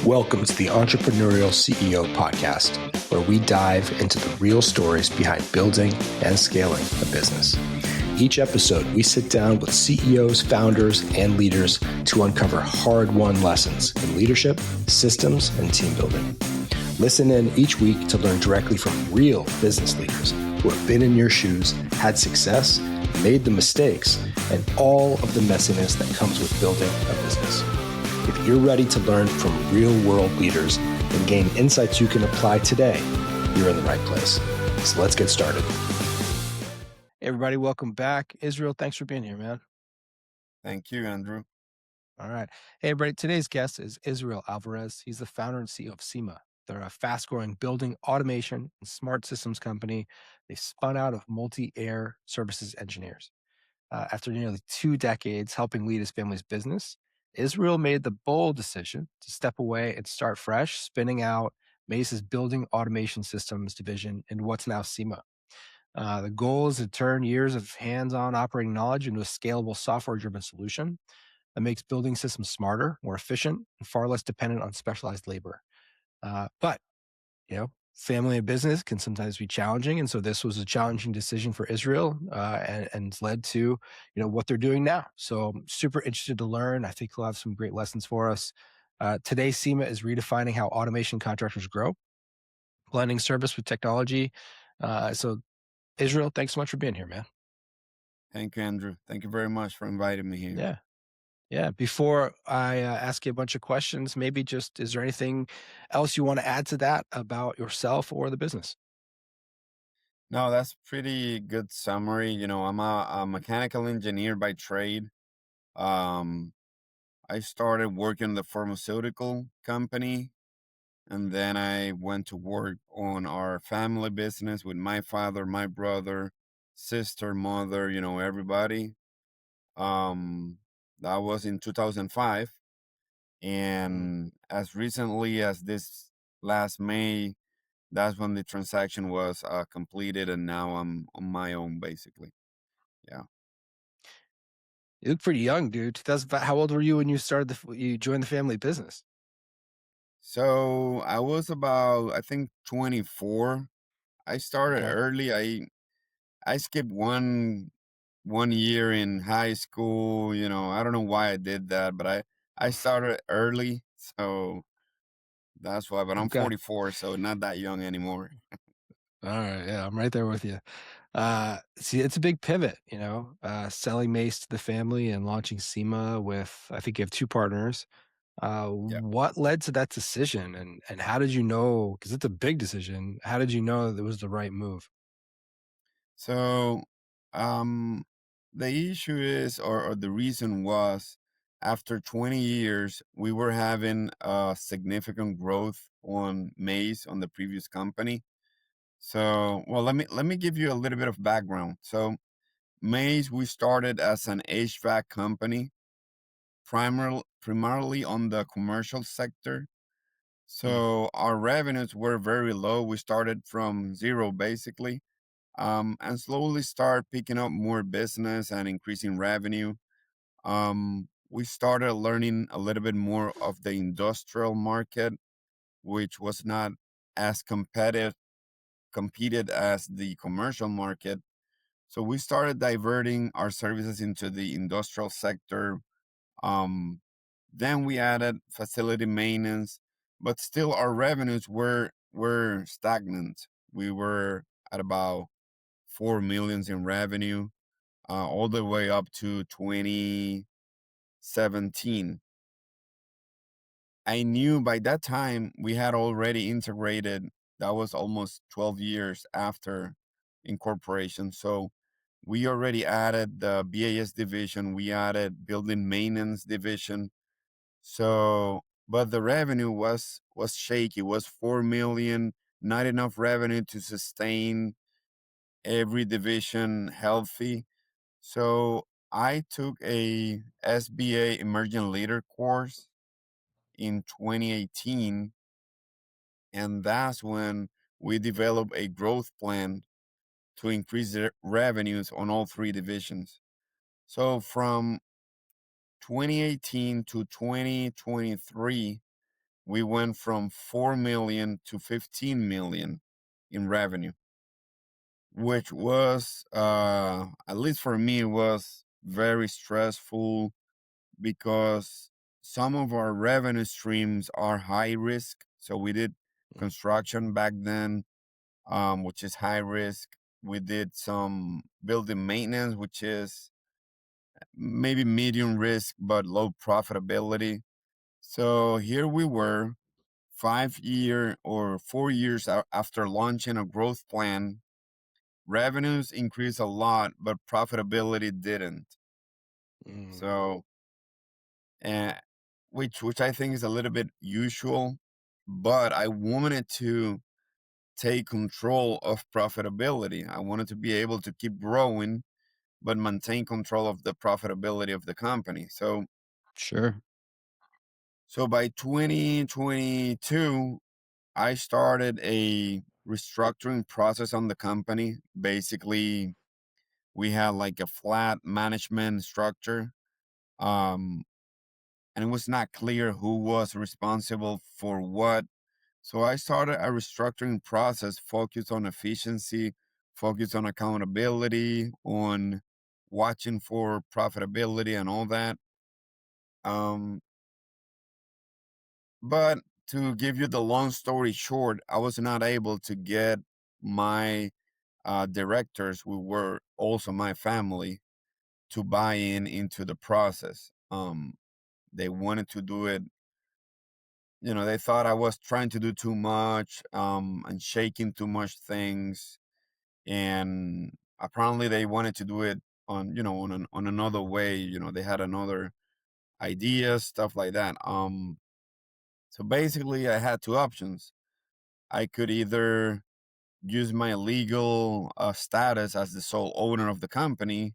Welcome to the Entrepreneurial CEO Podcast, where we dive into the real stories behind building and scaling a business. Each episode, we sit down with CEOs, founders, and leaders to uncover hard-won lessons in leadership, systems, and team building. Listen in each week to learn directly from real business leaders who have been in your shoes, had success, made the mistakes, and all of the messiness that comes with building a business. If you're ready to learn from real-world leaders and gain insights you can apply today, you're in the right place. So let's get started. Hey everybody, welcome back. Israel, thanks for being here, man. Thank you, Andrew. All right. Hey everybody, today's guest is Israel Alvarez. He's the founder and CEO of SIMA. They're a fast-growing building automation and smart systems company. They spun out of multi-air services engineers. After nearly 2 decades helping lead his family's business, Israel made the bold decision to step away and start fresh, spinning out MASE's building automation systems division into what's now SIMA. The goal is to turn years of hands-on operating knowledge into a scalable software-driven solution that makes building systems smarter, more efficient, and far less dependent on specialized labor. But family and business can sometimes be challenging. And so this was a challenging decision for Israel and led to, what they're doing now. So I'm super interested to learn. I think he'll have some great lessons for us. Today, SIMA is redefining how automation contractors grow, blending service with technology. So Israel, thanks so much for being here, man. Thank you, Andrew. Thank you very much for inviting me here. Yeah. Yeah. Before I ask you a bunch of questions, maybe just, is there anything else you want to add to that about yourself or the business? No, that's pretty good summary. I'm a mechanical engineer by trade. Um, I started working in the pharmaceutical company, and then I went to work on our family business with my father, my brother, sister, mother, everybody. Um, that was in 2005. And as recently as this last May, that's when the transaction was completed, and now I'm on my own, basically. Yeah. You look pretty young, dude. How old were you when you started you joined the family business? So I was about, I think, 24. I started Okay. early. I skipped one year in high school. I don't know why I did that, but I started early, so that's why. But I'm Okay. 44, so not that young anymore. All right. Yeah, I'm right there with you. See, it's a big pivot, selling Mace to the family and launching SEMA with, I think you have 2 partners. Yeah. What led to that decision and how did you know, because it's a big decision, how did you know that it was the right move? So, um, the issue is, or the reason was, after 20 years, we were having significant growth on Maze on the previous company. So, well, let me give you a little bit of background. So, Maze, we started as an HVAC company, primarily on the commercial sector. Mm. So, our revenues were very low. We started from zero, basically, and slowly start picking up more business and increasing revenue. We started learning a little bit more of the industrial market, which was not as competed as the commercial market. So we started diverting our services into the industrial sector. Um, then we added facility maintenance, but still our revenues were stagnant. We were at about 4 millions in revenue, all the way up to 2017. I knew by that time we had already integrated. That was almost 12 years after incorporation. So we already added the BAS division, we added building maintenance division. So, but the revenue was shaky. It was 4 million, not enough revenue to sustain every division healthy. So I took a SBA Emerging Leader course in 2018, and that's when we developed a growth plan to increase the revenues on all 3 divisions. So from 2018 to 2023, we went from 4 million to 15 million in revenue, which was, at least for me, was very stressful because some of our revenue streams are high risk. So we did Mm. construction back then, which is high risk. We did some building maintenance, which is maybe medium risk but low profitability. So here we were, 5 year or 4 years after launching a growth plan. Revenues increased a lot, but profitability didn't. Mm. So, uh, which I think is a little bit usual, but I wanted to take control of profitability. I wanted to be able to keep growing, but maintain control of the profitability of the company. Sure. So by 2022, I started a restructuring process on the company. Basically, we had like a flat management structure. Um, and it was not clear who was responsible for what. So I started a restructuring process focused on efficiency, focused on accountability, on watching for profitability and all that. Um, but to give you the long story short, I was not able to get my directors, who were also my family, to buy in into the process. They wanted to do it. They thought I was trying to do too much, and shaking too much things, and apparently they wanted to do it on another way. They had another idea, stuff like that. So basically, I had two options. I could either use my legal status as the sole owner of the company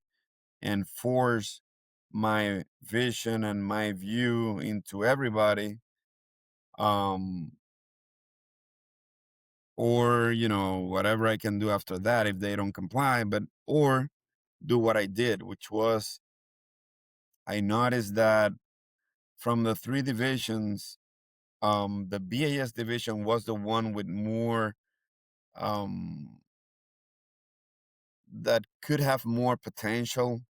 and force my vision and my view into everybody, um or whatever I can do after that if they don't comply, but or do what I did, which was, I noticed that from the three divisions, the BAS division was the one with more, um that could have more potential,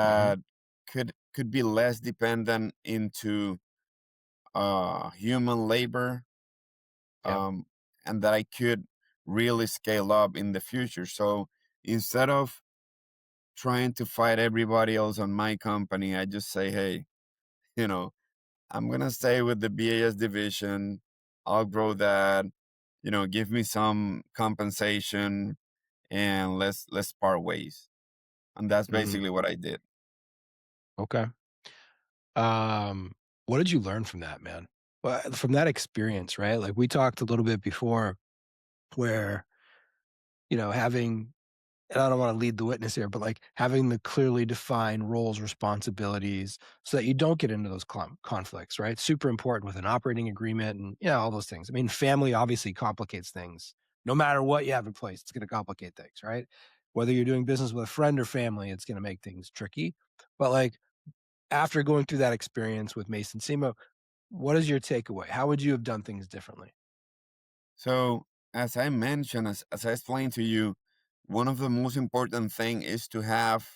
Hmm. that could be less dependent into human labor, Yep. um, and that I could really scale up in the future. So instead of trying to fight everybody else on my company, I just say, hey, you know, I'm gonna stay with the BAS division. I'll grow that. Give me some compensation, and let's part ways. And that's Mm. basically what I did. Okay. Um, what did you learn from that, man? Well, from that experience, right? Like we talked a little bit before where, having, and I don't want to lead the witness here, but like having the clearly defined roles, responsibilities so that you don't get into those conflicts, right? Super important with an operating agreement and, all those things. I mean, family obviously complicates things. No matter what you have in place, it's going to complicate things, right? Whether you're doing business with a friend or family, it's going to make things tricky. But like after going through that experience with Mason SEMA, what is your takeaway? How would you have done things differently? So as I mentioned, as I explained to you, one of the most important thing is to have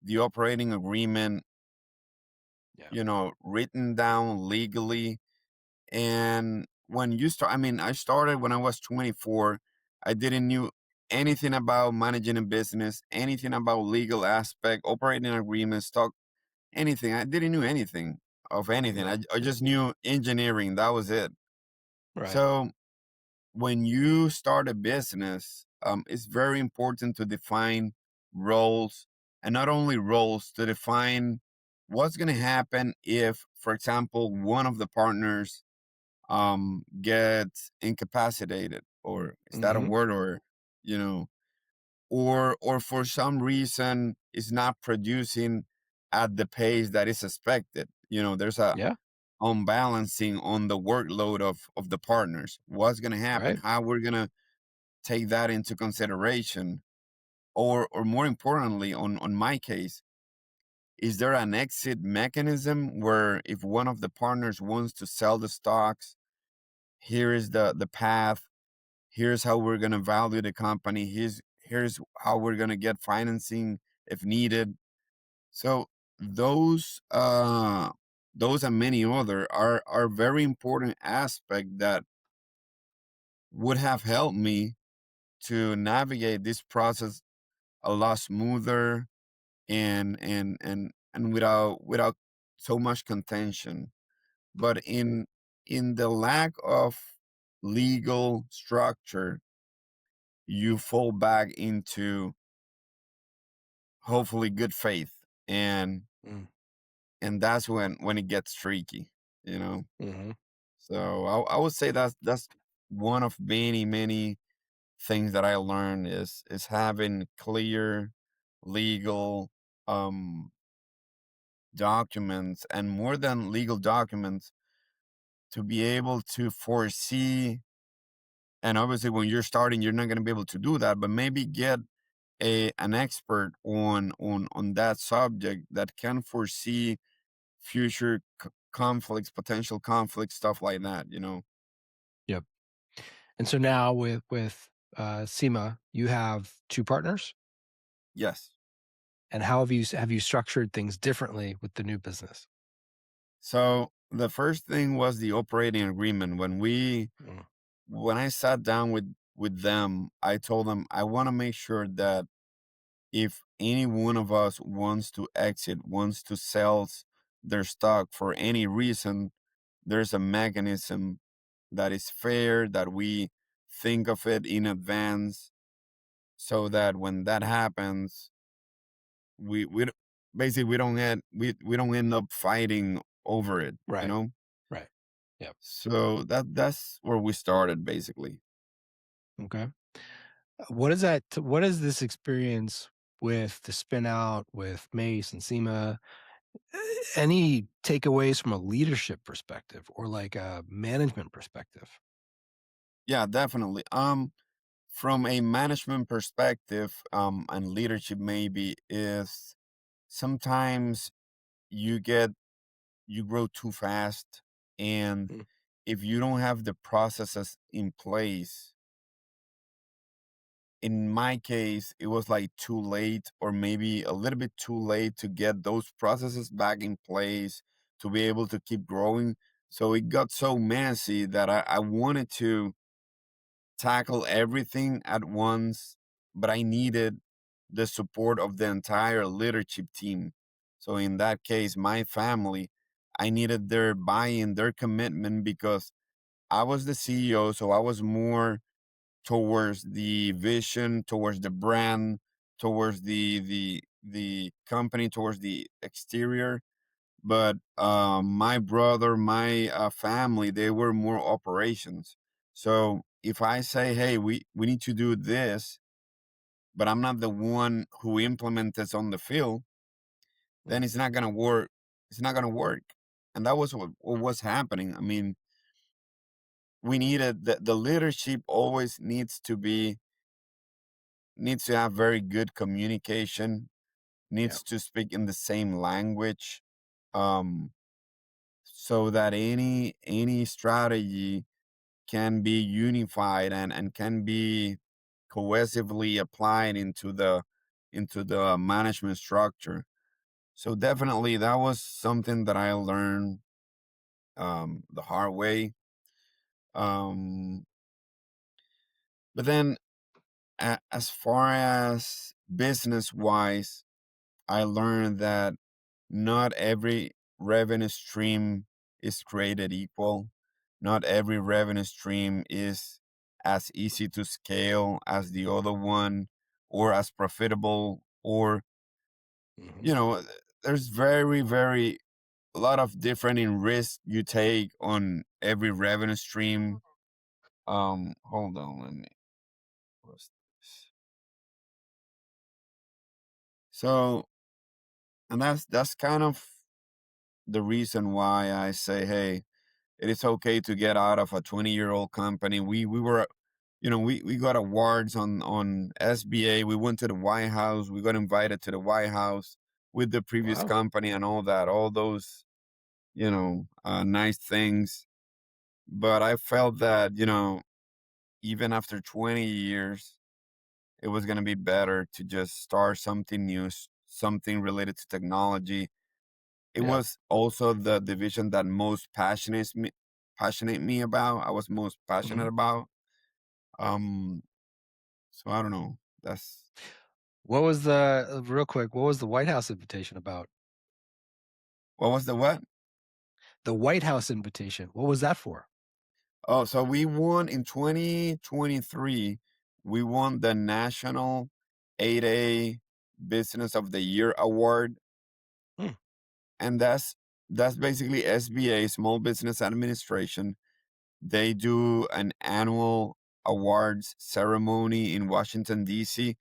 the operating agreement, Yeah. written down legally. And when you start, I mean, I started when I was 24. I didn't knew anything about managing a business, anything about legal aspect, operating agreements, stock, anything. I didn't know anything of anything. Yeah. I just knew engineering. That was it. Right. So when you start a business, it's very important to define roles, and not only roles, to define what's going to happen if, for example, one of the partners gets incapacitated, or is that a Hmm. word, or you know or for some reason is not producing at the pace that is expected. There's a Yeah. unbalancing on the workload of the partners. What's going to happen, Right. how we're going to take that into consideration, or more importantly, on my case, Is there an exit mechanism where if one of the partners wants to sell the stocks, here is the path, here's how we're going to value the company, here's how we're going to get financing if needed. So those and many other are very important aspect that would have helped me to navigate this process a lot smoother and without so much contention. But in the lack of legal structure, you fall back into hopefully good faith, Mm, and that's when it gets tricky, you know. mhm. So I would say that's one of many things that I learned is having clear legal um documents, and more than legal documents, to be able to foresee. And obviously when you're starting, you're not going to be able to do that, but maybe get a an expert on that subject that can foresee future conflicts, potential conflicts, stuff like that, you know. Yep. And so now with SEMA, you have 2 partners? Yes. And how have you structured things differently with the new business? So the first thing was the operating agreement. Mm, When I sat down with them, I told them I want to make sure that if any one of us wants to exit, wants to sell their stock for any reason, there's a mechanism that is fair, that we think of it in advance, so that when that happens, we basically we don't end up fighting over it, you right, know. right. Yep. So that's where we started basically. Okay. What is this experience with the spin out with Mace and SEMA? Any takeaways from a leadership perspective or like a management perspective? Yeah, definitely. From a management perspective, and leadership maybe is sometimes you get you grow too fast, and Mm, if you don't have the processes in place, in my case it was like too late, or maybe a little bit too late to get those processes back in place to be able to keep growing. So it got so messy that I wanted to tackle everything at once, but I needed the support of the entire leadership team. So in that case, my family, I needed their buy-in, their commitment, because I was the CEO, so I was more towards the vision, towards the brand, towards the company, towards the exterior. But my brother, my family, they were more operations. So if I say, hey, we need to do this, but I'm not the one who implements this on the field, then mm, it's not gonna work. It's not gonna work. And that was what was happening. I mean, we needed the leadership always needs to have very good communication, yeah, needs to speak in the same language. Um, so that any strategy can be unified and can be cohesively applied into the management structure. So definitely that was something that I learned the hard way. Um, but then as far as business wise, I learned that not every revenue stream is created equal. Not every revenue stream is as easy to scale as the other one, or as profitable, or, mhm. you know, there's very a lot of different in risk you take on every revenue stream. Hold on, let me. What's this? So, and that's kind of the reason why I say, hey, it is okay to get out of a 20-year-old company. We were, you know, we got awards on SBA. We went to the White House. We got invited to the White House with the previous Wow. company and all that, all those, nice things. But I felt that, even after 20 years, it was going to be better to just start something new, something related to technology. It Yeah. was also the division that most passionate me about. I was most Mhm. passionate about. Um, so I don't know. That's What was the real quick, what was the White House invitation about? what was the what? The White House invitation, what was that for? Oh, so we won in 2023. We won the National 8A Business of the Year award, Hmm. and that's basically SBA, Small Business Administration. They do an annual awards ceremony in Washington D.C.,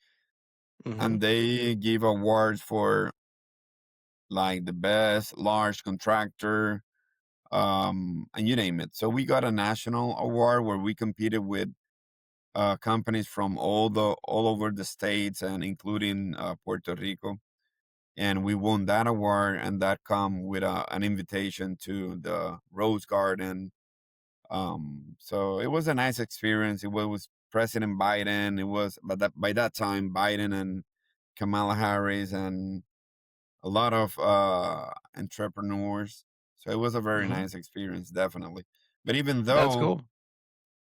Mhm. and they give awards for like the best large contractor, and you name it. So we got a national award where we competed with companies from all over the states and including Puerto Rico, and we won that award, and that come with an invitation to the Rose Garden. So it was a nice experience. It was President Biden. It was by that time Biden and Kamala Harris and a lot of entrepreneurs. So it was a very Mhm. nice experience, definitely. But even That's though cool.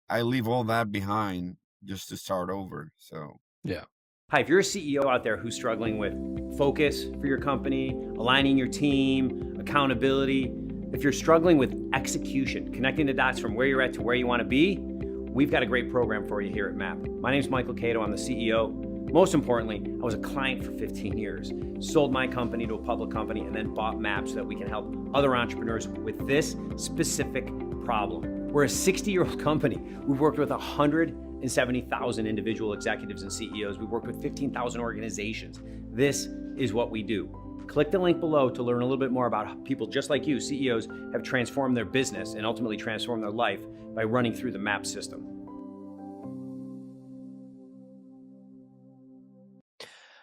I leave all that behind just to start over. So Yeah. Hi, if you're a CEO out there who's struggling with focus for your company, aligning your team, accountability, if you're struggling with execution, connecting the dots from where you're at to where you want to be, we've got a great program for you here at MAP. My name is Michael Cato. I'm the CEO. Most importantly, I was a client for 15 years, sold my company to a public company, and then bought MAP so that we can help other entrepreneurs with this specific problem. We're a 60-year-old company. We've worked with 170,000 individual executives and CEOs. We've worked with 15,000 organizations. This is what we do. Click the link below to learn a little bit more about how people just like you, CEOs, have transformed their business and ultimately transformed their life by running through the MAP system.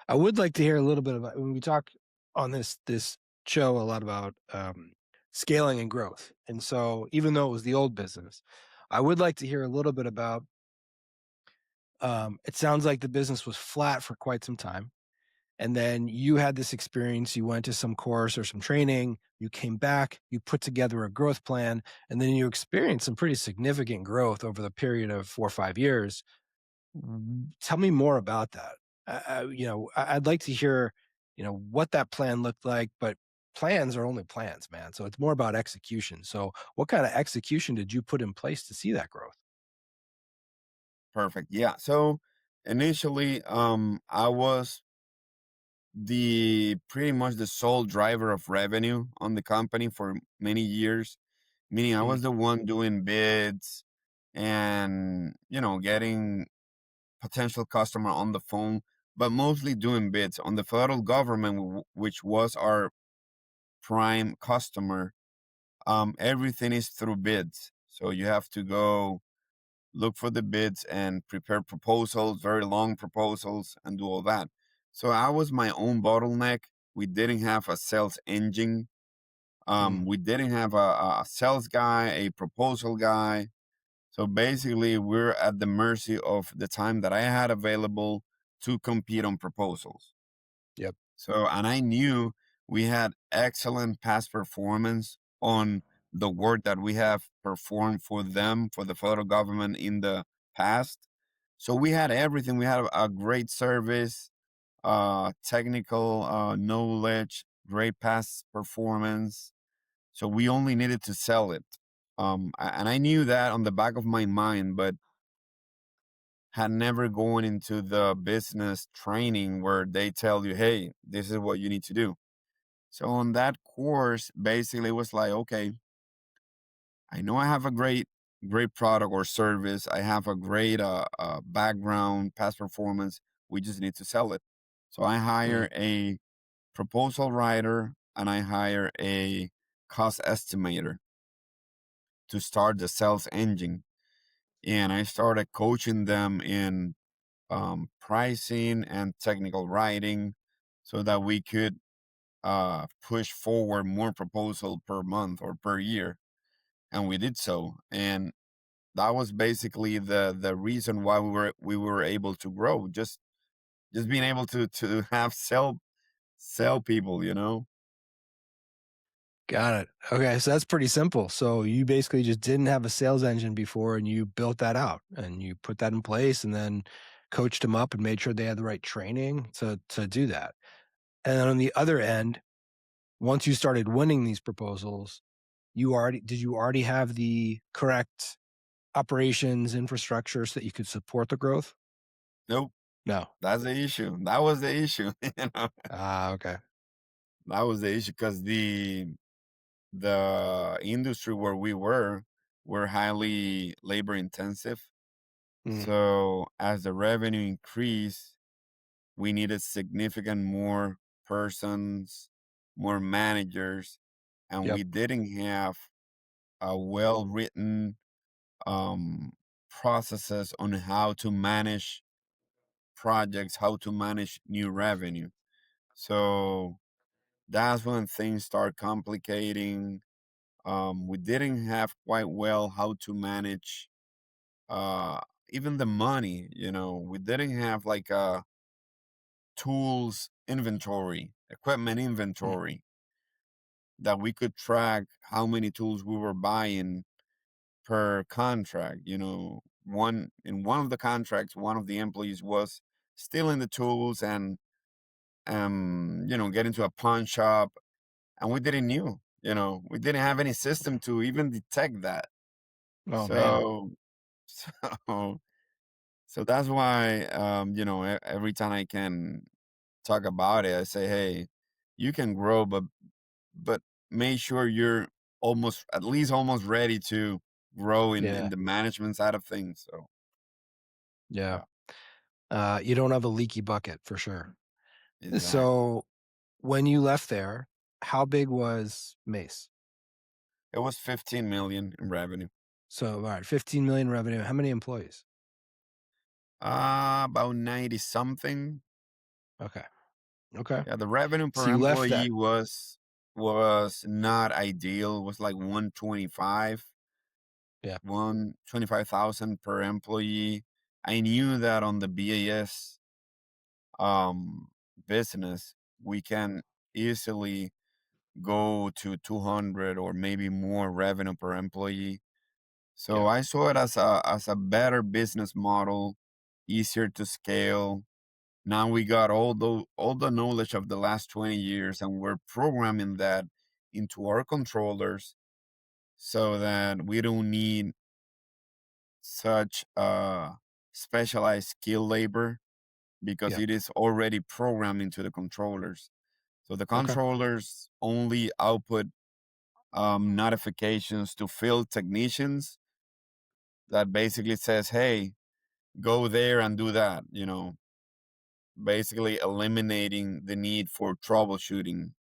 I would like to hear a little bit about when we talk on this show a lot about scaling and growth. And so, even though it was the old business, I would like to hear a little bit about. It sounds like the business was flat for quite some time, and then you had this experience. You went to some course or some training. You came back. You put together a growth plan, and then you experienced some pretty significant growth over the period of 4 or 5 years. Tell me more about that. I'd like to hear, what that plan looked like, but plans are only plans, man. So it's more about execution. So what kind of execution did you put in place to see that growth? perfect. Yeah. So initially, I was the pretty much the sole driver of revenue on the company for many years, meaning I Mhm. was the one doing bids and getting potential customer on the phone, but mostly doing bids on the federal government, which was our prime customer. Everything is through bids, so you have to go look for the bids and prepare proposals, very long proposals, and do all that. So I was my own bottleneck. We didn't have a sales engine. Mm. We didn't have a sales guy, a proposal guy. So basically, we're at the mercy of the time that I had available to compete on proposals. Yep. So, and I knew we had excellent past performance on the work that we have performed for them, for the federal government in the past. So we had everything. We had a great service, technical knowledge, great past performance. So we only needed to sell it. And I knew that on the back of my mind, but had never gone into the business training where they tell you, hey, this is what you need to do. So on that course, basically it was like, okay, I know I have a great product or service. I have a great background, past performance. We just need to sell it. So I Mm. hire a proposal writer and I hire a cost estimator to start the sales engine. And I started coaching them in pricing and technical writing so that we could push forward more proposal per month or per year, and we did so. And that was basically the reason why we were able to grow. Just being able to have sell people, you know. Got it. Okay, so that's pretty simple. So you basically just didn't have a sales engine before, and you built that out, and you put that in place, and then coached them up and made sure they had the right training to do that. And then on the other end, once you started winning these proposals, you already have the correct operations infrastructure so that you could support the growth? Nope, No. that's the issue. That was the issue. You know, Ah, okay. that was the issue because the industry where we were highly labor intensive. Mm, So as the revenue increased, we needed significant more persons, more managers, and yep. we didn't have a well written um, processes on how to manage projects, how to manage new revenue. So that's when things start complicating. We didn't have quite well how to manage uh, even the money. You know, we didn't have like a tools inventory, equipment Mm, inventory that we could track how many tools we were buying per contract. You know, one of the contracts, one of the employees was stealing the tools and get into a pawn shop, and we didn't knew. You know, we didn't have any system to even detect that. oh, man. So, so, so that's why every time I can talk about it, I say, hey, you can grow, but make sure you're almost at least almost ready to grow in Yeah, the management side of things. So yeah. yeah, You don't have a leaky bucket for sure. exactly. So when you left there, how big was Mace? It was 15 million in revenue. So, all right, 15 million revenue. How many employees? About 90 something. Okay. Okay. Yeah, the revenue So per you left that. employee was not ideal. It was like 125, Yeah. 125,000 per employee. I knew that on the BAS um business, we can easily go to 200 or maybe more revenue per employee. So Yeah. I saw it as a better business model, easier to scale. Now we got all the knowledge of the last 20 years, and we're programming that into our controllers so that we don't need such specialized skill labor because Yeah. it is already programmed into the controllers. So the Okay. controllers only output notifications to field technicians that basically says, "Hey, go there and do that." Basically eliminating the need for troubleshooting.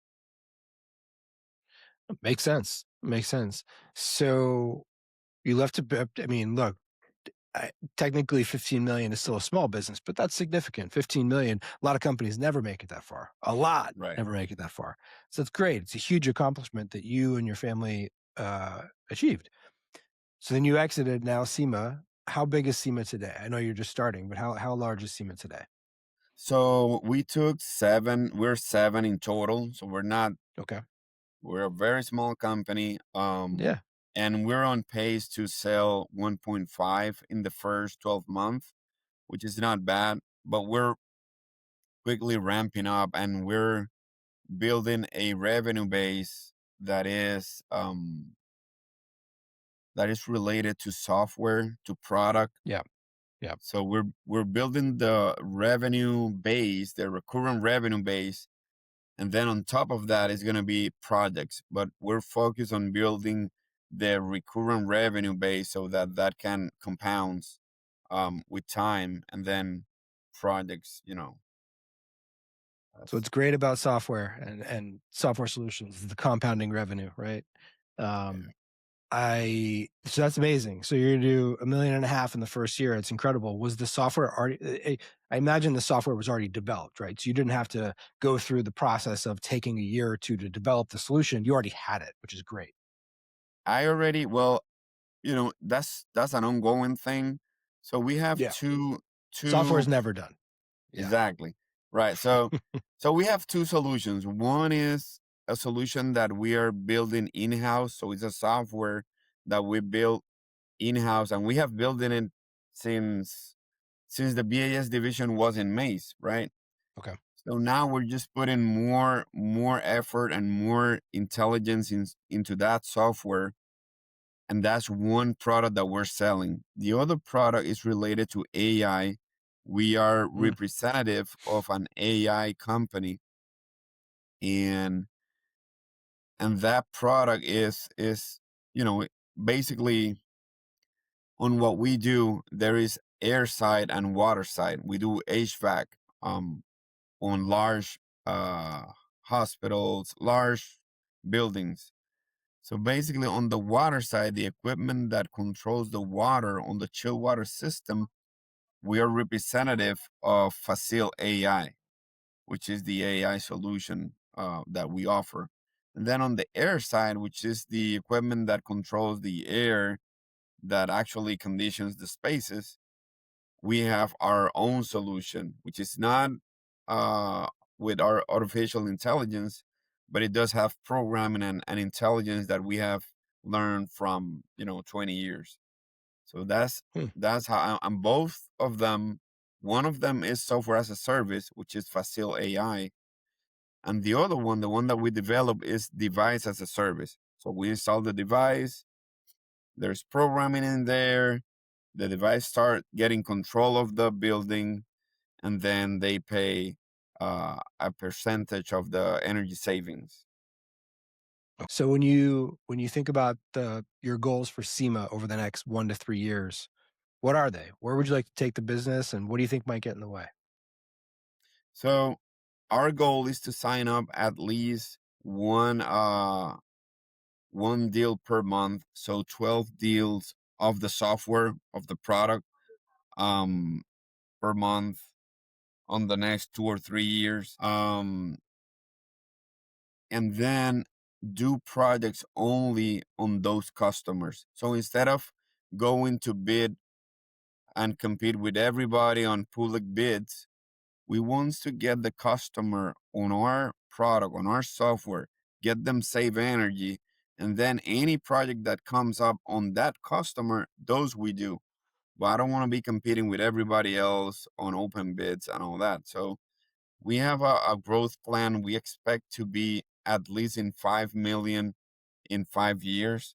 Makes sense. Makes sense. So you left I mean, look, technically 15 million is still a small business, but that's significant. 15 million, a lot of companies never make it that far. A lot Right. never make it that far. So it's great. It's a huge accomplishment that you and your family achieved. So then you exited now SEMA. How big is SEMA today? I know you're just starting, but how large is SEMA today? So we took seven. We're seven in total. So we're not. Okay. We're a very small company. Yeah. And we're on pace to sell 1.5 in the first 12 months, which is not bad. But we're quickly ramping up, and we're building a revenue base that is related to software, to product. Yeah. Yeah. So we're building the revenue base, the recurrent revenue base, and then on top of that is going to be projects. But we're focused on building the recurrent revenue base so that can compound with time, and then projects. So That's what's great about software and software solutions is the compounding revenue, right? yeah. Um, So that's amazing. So you're gonna do 1.5 million in the first year. It's incredible. Was the software already I imagine the software was already developed, right? So you didn't have to go through the process of taking a year or two to develop the solution. You already had it, which is great. I already, well, that's an ongoing thing. So we have Yeah. Software is two never done. Yeah. exactly. Right. So we have two solutions. One is a solution that we are building in-house. So it's a software that we built in-house, and we have built it since the BAS division was in MASE, right? Okay. So now we're just putting more effort and more intelligence into that software, and that's one product that we're selling. The other product is related to AI. We are Mm. representative of an AI company, and that product is you know basically, on what we do, there is air side and water side. We do HVAC on large hospitals, large buildings. So basically, on the water side, the equipment that controls the water on the chill water system, we are representative of Facile AI, which is the AI solution that we offer. And then on the air side, which is the equipment that controls the air that actually conditions the spaces, we have our own solution, which is not uh, with our artificial intelligence, but it does have programming and intelligence that we have learned from 20 years. So Hmm. that's how and both of them. One of them is software as a service, which is Facile AI, and the other one, the one that we develop, is device as a service. So we install the device. There's programming in there. The device start getting control of the building, and then they pay a percentage of the energy savings. So when you think about your goals for SEMA over the next 1 to 3 years, what are they? Where would you like to take the business, and what do you think might get in the way? So our goal is to sign up at least one deal per month. So 12 deals of the software of the product um per month on the next 2 or 3 years. And then do projects only on those customers. So instead of going to bid and compete with everybody on public bids, we want to get the customer on our product, on our software, get them save energy, and then any project that comes up on that customer, those we do. But I don't want to be competing with everybody else on open bids and all that. So we have a growth plan. We expect to be at least in 5 million in 5 years.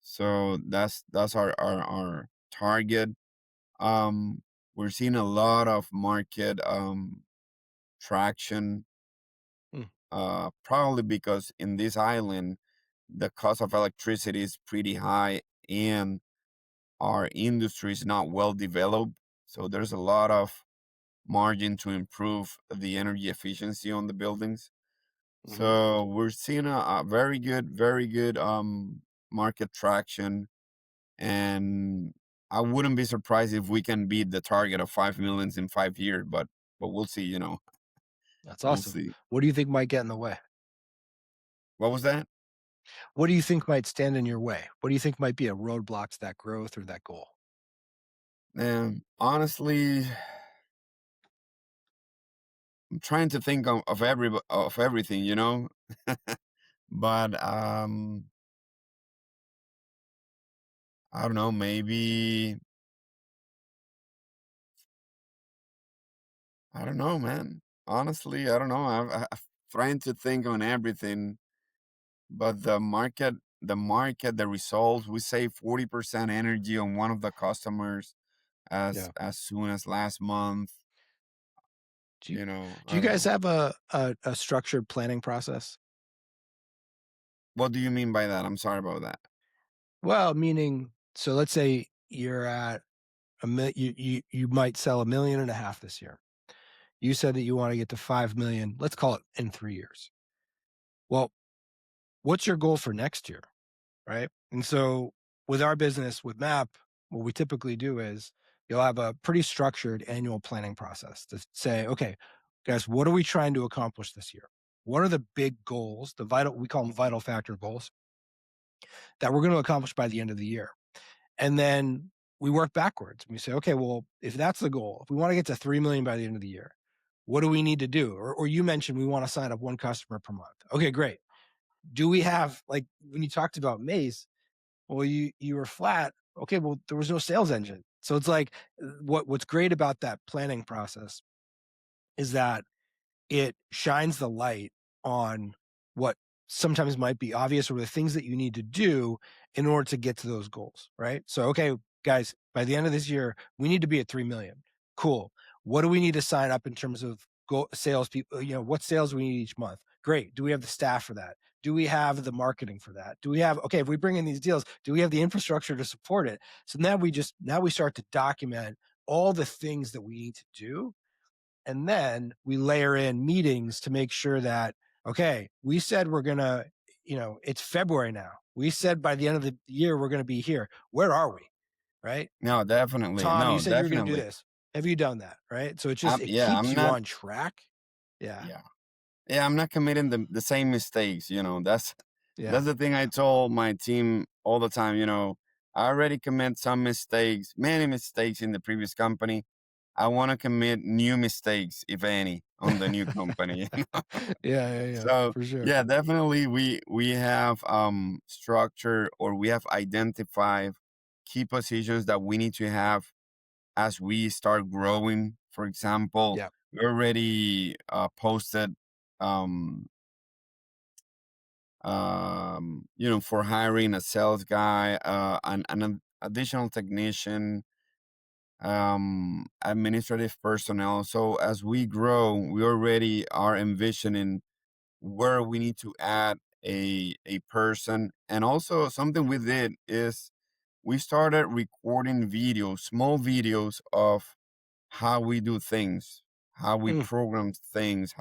So that's our target. We're seeing a lot of market traction, Hmm. probably because in this island the cost of electricity is pretty high, and our industry is not well developed. So there's a lot of margin to improve the energy efficiency on the buildings. Mhm. So we're seeing a very good market traction, and I wouldn't be surprised if we can beat the target of 5 millions in 5 years. But we'll see. That's We'll awesome. see. What do you think might get in the way? What was that? What do you think might stand in your way? What do you think might be a roadblock to that growth or that goal? And honestly, I'm trying to think of everything, but I don't know. Maybe I don't know, man. Honestly, I don't know. I'm trying to think on everything, but the results. We save 40% energy on one of the customers Yeah. as soon as last month. Do you do I you don't guys know. have a structured planning process? What do you mean by that? I'm sorry about that. Well, meaning, so let's say you're at you might sell 1.5 million this year. You said that you want to get to 5 million, let's call it in 3 years. Well, what's your goal for next year? right? And so with our business, with MAP, what we typically do is you'll have a pretty structured annual planning process to say, okay, guys, what are we trying to accomplish this year? What are the big goals, the vital, we call them vital factor goals that we're going to accomplish by the end of the year? And then we work backwards. We say, okay, well, if that's the goal, if we want to get to 3 million by the end of the year, what do we need to do? Or you mentioned we want to sign up one customer per month. Okay, great. Do we have, like, when you talked about MASE, well, you were flat. Okay, well, there was no sales engine. So it's like what's great about that planning process is that it shines the light on what sometimes might be obvious or the things that you need to do in order to get to those goals, right? So, okay, guys, by the end of this year, we need to be at 3 million. Cool. What do we need to sign up in terms of sales people? What sales we need each month? Great. Do we have the staff for that? Do we have the marketing for that? Do we have, okay, if we bring in these deals, do we have the infrastructure to support it? So now we start to document all the things that we need to do, and then we layer in meetings to make sure that, okay, we said we're going to, it's February now. We said by the end of the year, we're going to be here. Where are we? Right. No, definitely. Tom, you No, said you were going to do definitely. this. Have you done that? Right. So it Yeah, keeps I'm you not. on track. Yeah. Yeah, yeah, I'm not committing the same mistakes. Yeah. That's the thing I told my team all the time. I already commit some mistakes, many mistakes in the previous company. I want to commit new mistakes, if any, on the new company. Yeah. Yeah. So For sure. yeah, definitely we have structure, or we have identified key positions that we need to have as we start growing. For example, Yeah. we already posted um for hiring a sales guy, an additional technician, administrative personnel. So as we grow, we already are envisioning where we need to add a person. And also something we did is we started recording videos, small videos of how we do things, how we Mm, program things,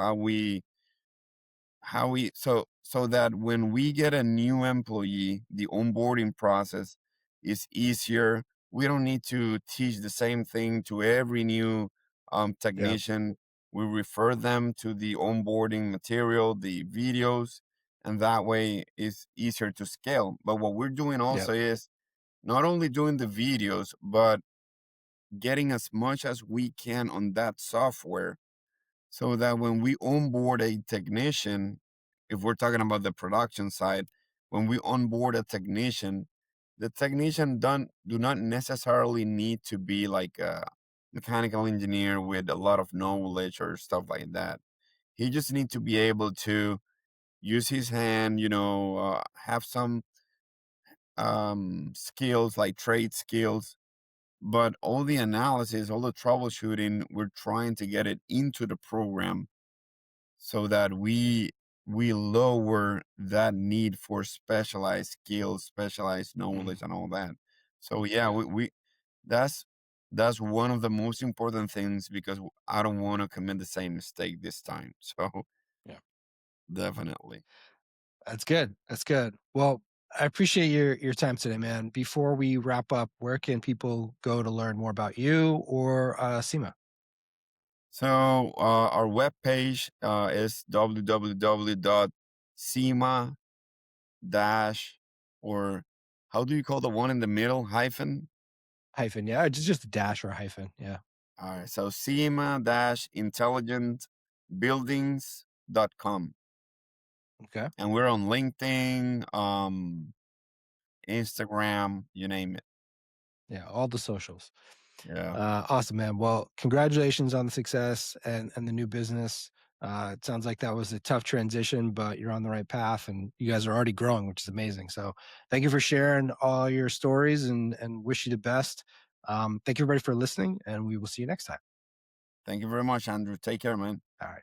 so that when we get a new employee, the onboarding process is easier. We don't need to teach the same thing to every new yeah. technician. We refer them to the onboarding material, the videos, and that way it's easier to scale. But what we're doing Yeah. also is not only doing the videos, but getting as much as we can on that software, so that when we onboard a technician, if we're talking about the production side, when we onboard a technician, the technician do not necessarily need to be like a mechanical engineer with a lot of knowledge or stuff like that. He just need to be able to use his hand, have some skills, like trade skills. But all the analysis, all the troubleshooting, we're trying to get it into the program, so that we lower that need for specialized skills, specialized Mm, knowledge, and all that. So yeah, yeah. we that's that's one of the most important things, because I don't want to commit the same mistake this time. So Yeah. definitely. That's good. That's good. Well, I appreciate your time today, man. Before we wrap up, where can people go to learn more about you or SEMA? So our webpage is www.sema dash, or how do you call the one in the middle, hyphen? Hyphen, yeah, just a dash or a hyphen, yeah. All right. So SEMA-intelligentbuildings.com. Okay. And we're on LinkedIn, Instagram, you name it. Yeah, all the socials. Yeah. Awesome, man. Well, congratulations on the success and the new business. It sounds like that was a tough transition, but you're on the right path and you guys are already growing, which is amazing. So thank you for sharing all your stories and wish you the best. Thank you everybody for listening, and we will see you next time. Thank you very much, Andrew. Take care, man. All right.